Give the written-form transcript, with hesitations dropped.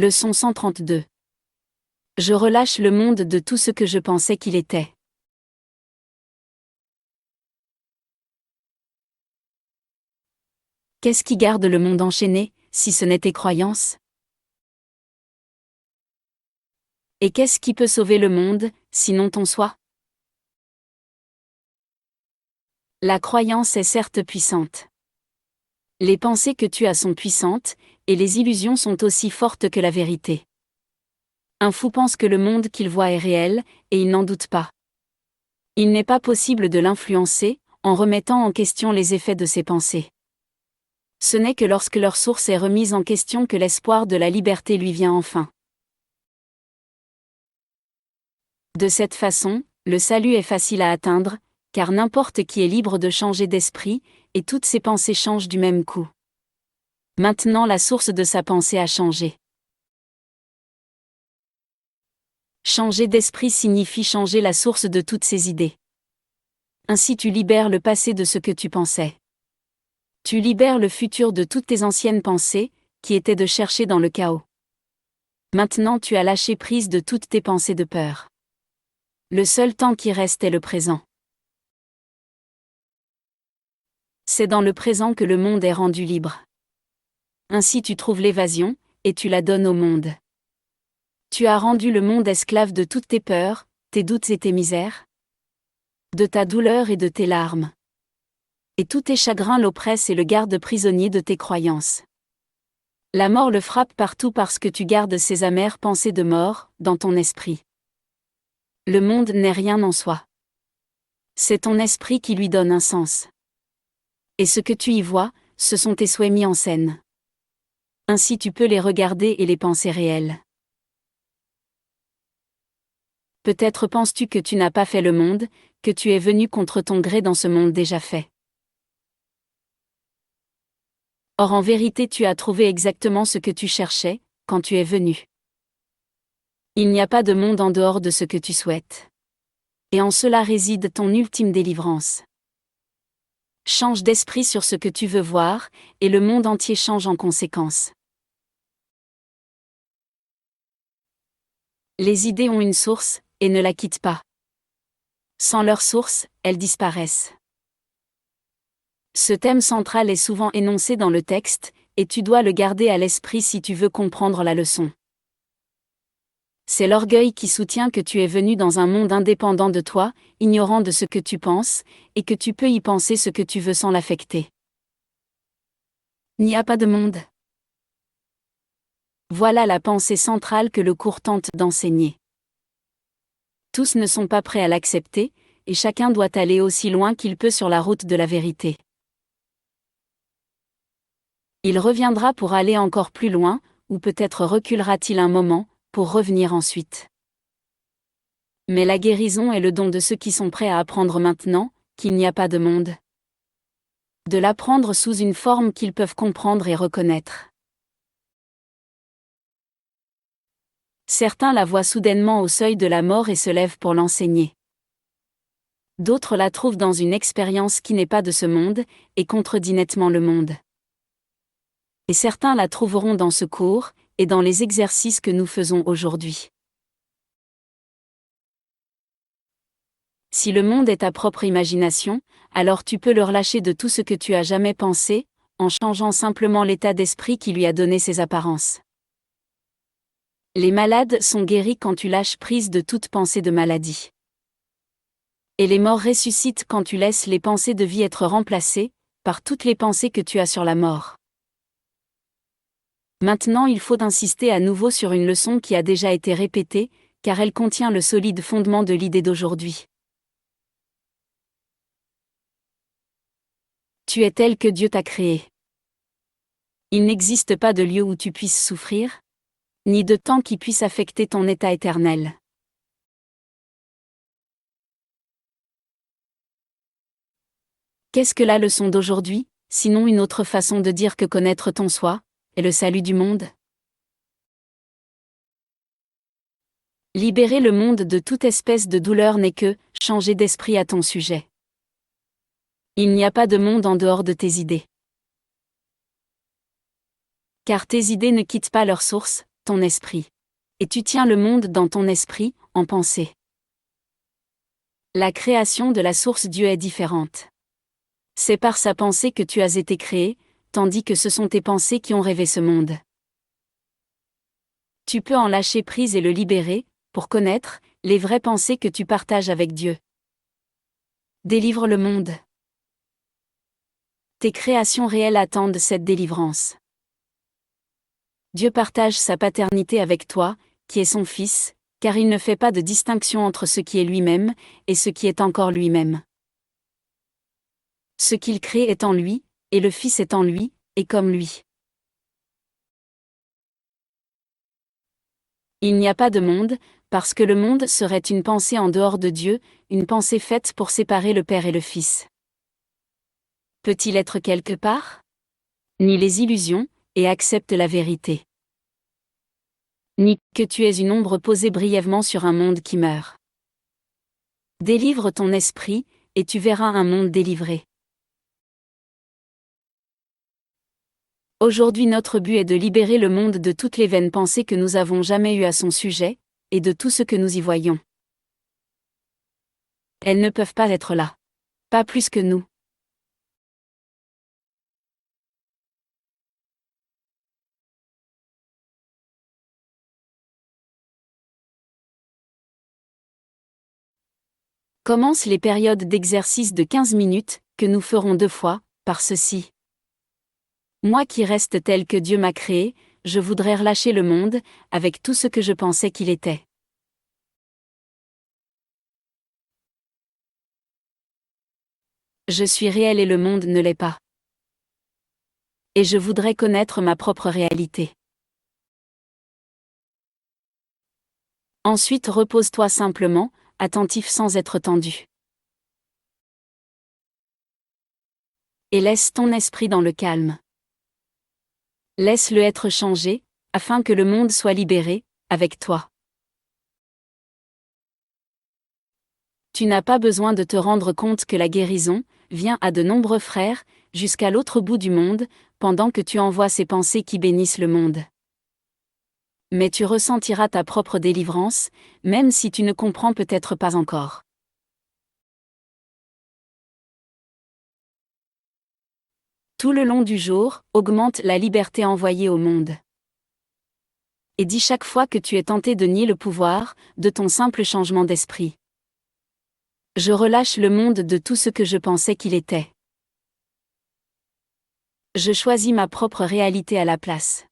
Leçon 132. Je relâche le monde de tout ce que je pensais qu'il était. Qu'est-ce qui garde le monde enchaîné, si ce n'est tes croyances? Et qu'est-ce qui peut sauver le monde, sinon ton soi? La croyance est certes puissante. Les pensées que tu as sont puissantes, et les illusions sont aussi fortes que la vérité. Un fou pense que le monde qu'il voit est réel, et il n'en doute pas. Il n'est pas possible de l'influencer, en remettant en question les effets de ses pensées. Ce n'est que lorsque leur source est remise en question que l'espoir de la liberté lui vient enfin. De cette façon, le salut est facile à atteindre, car n'importe qui est libre de changer d'esprit, et toutes ses pensées changent du même coup. Maintenant la source de sa pensée a changé. Changer d'esprit signifie changer la source de toutes ses idées. Ainsi tu libères le passé de ce que tu pensais. Tu libères le futur de toutes tes anciennes pensées, qui étaient de chercher dans le chaos. Maintenant tu as lâché prise de toutes tes pensées de peur. Le seul temps qui reste est le présent. C'est dans le présent que le monde est rendu libre. Ainsi tu trouves l'évasion, et tu la donnes au monde. Tu as rendu le monde esclave de toutes tes peurs, tes doutes et tes misères, de ta douleur et de tes larmes. Et tous tes chagrins l'oppressent et le gardent prisonnier de tes croyances. La mort le frappe partout parce que tu gardes ces amères pensées de mort, dans ton esprit. Le monde n'est rien en soi. C'est ton esprit qui lui donne un sens. Et ce que tu y vois, ce sont tes souhaits mis en scène. Ainsi tu peux les regarder et les penser réels. Peut-être penses-tu que tu n'as pas fait le monde, que tu es venu contre ton gré dans ce monde déjà fait. Or en vérité tu as trouvé exactement ce que tu cherchais, quand tu es venu. Il n'y a pas de monde en dehors de ce que tu souhaites. Et en cela réside ton ultime délivrance. Change d'esprit sur ce que tu veux voir, et le monde entier change en conséquence. Les idées ont une source, et ne la quittent pas. Sans leur source, elles disparaissent. Ce thème central est souvent énoncé dans le texte, et tu dois le garder à l'esprit si tu veux comprendre la leçon. C'est l'orgueil qui soutient que tu es venu dans un monde indépendant de toi, ignorant de ce que tu penses, et que tu peux y penser ce que tu veux sans l'affecter. Il n'y a pas de monde. Voilà la pensée centrale que le cours tente d'enseigner. Tous ne sont pas prêts à l'accepter, et chacun doit aller aussi loin qu'il peut sur la route de la vérité. Il reviendra pour aller encore plus loin, ou peut-être reculera-t-il un moment, pour revenir ensuite. Mais la guérison est le don de ceux qui sont prêts à apprendre maintenant, qu'il n'y a pas de monde. De l'apprendre sous une forme qu'ils peuvent comprendre et reconnaître. Certains la voient soudainement au seuil de la mort et se lèvent pour l'enseigner. D'autres la trouvent dans une expérience qui n'est pas de ce monde, et contredit nettement le monde. Et certains la trouveront dans ce cours, et dans les exercices que nous faisons aujourd'hui. Si le monde est ta propre imagination, alors tu peux le relâcher de tout ce que tu as jamais pensé, en changeant simplement l'état d'esprit qui lui a donné ses apparences. Les malades sont guéris quand tu lâches prise de toute pensée de maladie. Et les morts ressuscitent quand tu laisses les pensées de vie être remplacées, par toutes les pensées que tu as sur la mort. Maintenant il faut insister à nouveau sur une leçon qui a déjà été répétée, car elle contient le solide fondement de l'idée d'aujourd'hui. Tu es tel que Dieu t'a créé. Il n'existe pas de lieu où tu puisses souffrir, ni de temps qui puisse affecter ton état éternel. Qu'est-ce que la leçon d'aujourd'hui, sinon une autre façon de dire que connaître ton soi est le salut du monde? Libérer le monde de toute espèce de douleur n'est que changer d'esprit à ton sujet. Il n'y a pas de monde en dehors de tes idées. Car tes idées ne quittent pas leur source, ton esprit. Et tu tiens le monde dans ton esprit, en pensée. La création de la source Dieu est différente. C'est par sa pensée que tu as été créé, tandis que ce sont tes pensées qui ont rêvé ce monde. Tu peux en lâcher prise et le libérer, pour connaître les vraies pensées que tu partages avec Dieu. Délivre le monde. Tes créations réelles attendent cette délivrance. Dieu partage sa paternité avec toi, qui est son Fils, car il ne fait pas de distinction entre ce qui est lui-même et ce qui est encore lui-même. Ce qu'il crée est en lui, et le Fils est en lui, et comme lui. Il n'y a pas de monde, parce que le monde serait une pensée en dehors de Dieu, une pensée faite pour séparer le Père et le Fils. Peut-il être quelque part? Ni les illusions, et accepte la vérité. Ni que tu es une ombre posée brièvement sur un monde qui meurt. Délivre ton esprit, et tu verras un monde délivré. Aujourd'hui notre but est de libérer le monde de toutes les vaines pensées que nous avons jamais eues à son sujet, et de tout ce que nous y voyons. Elles ne peuvent pas être là. Pas plus que nous. Commence les périodes d'exercice de 15 minutes, que nous ferons 2 fois, par ceci. Moi qui reste tel que Dieu m'a créé, je voudrais relâcher le monde, avec tout ce que je pensais qu'il était. Je suis réel et le monde ne l'est pas. Et je voudrais connaître ma propre réalité. Ensuite repose-toi simplement, attentif sans être tendu. Et laisse ton esprit dans le calme. Laisse-le être changé, afin que le monde soit libéré, avec toi. Tu n'as pas besoin de te rendre compte que la guérison vient à de nombreux frères, jusqu'à l'autre bout du monde, pendant que tu envoies ces pensées qui bénissent le monde. Mais tu ressentiras ta propre délivrance, même si tu ne comprends peut-être pas encore. Tout le long du jour, augmente la liberté envoyée au monde. Et dis chaque fois que tu es tenté de nier le pouvoir de ton simple changement d'esprit. Je relâche le monde de tout ce que je pensais qu'il était. Je choisis ma propre réalité à la place.